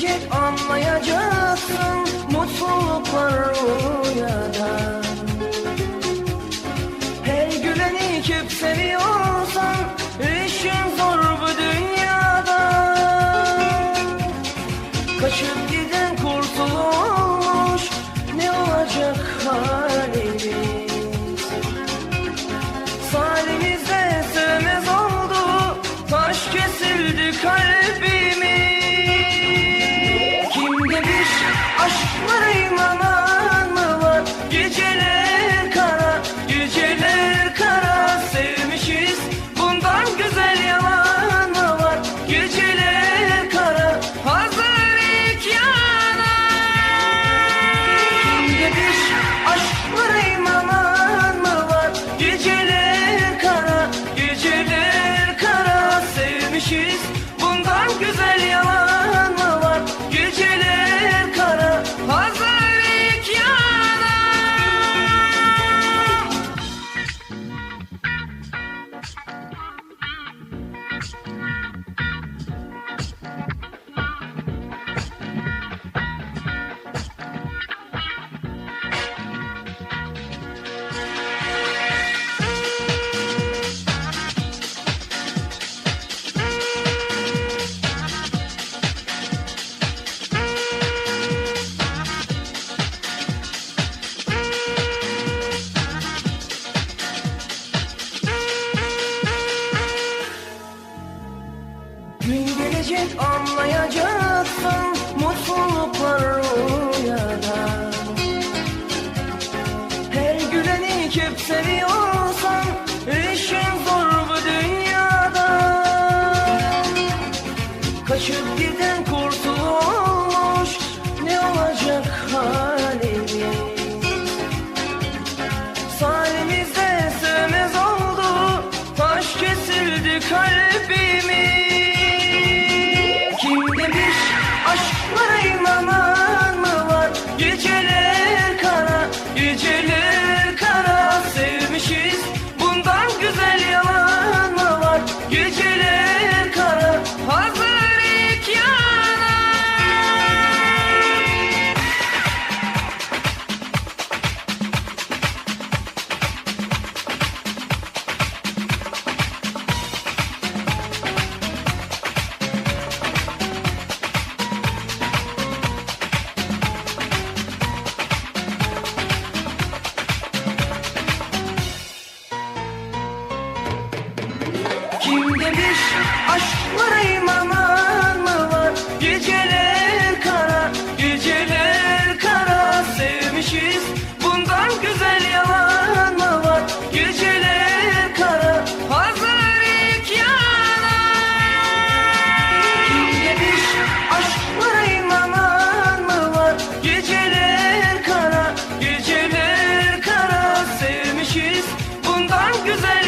gelecek anlayacaksın, mutluluklar rüyada. Her güleni kim seviyorsan, işin zor bu dünyada. Kaçıp giden kurtulmuş, ne olacak halimiz? Salimizde sevmez oldu, taş kesildi kalbimiz. Kim demiş aşklara inanan mı var? Geceler kara, geceler kara, sevmişiz bundan güzel yalan mı var? Geceler kara, hazır ilk yana. Kim demiş aşklara inanan mı var? Geceler kara, geceler kara, sevmişiz bundan güzel yalan mı var? Geceler kara, hazır ilk yana. Gün gelecek anlayacaksın, mutluluklar rüyada. Her güleni kim seviyorsan, işin zor bu dünyada. Kaçıp giden kurtulmuş, ne olacak halimiz? Salimizde sevmez oldu, taş kesildi kalbimiz. Kim demiş aşklara inanan mı var? Geceler kara, geceler kara, sevmişiz bundan güzel yalan mı var? Geceler kara, hazır ilk yana. Kim demiş aşklara inanan mı var? Geceler kara, geceler kara, sevmişiz bundan güzel yalan mı var? Geceler kara, hazır ilk yana. Kim demiş aşklara inanan mı var? Geceler kara, geceler kara, sevmişiz bundan güzel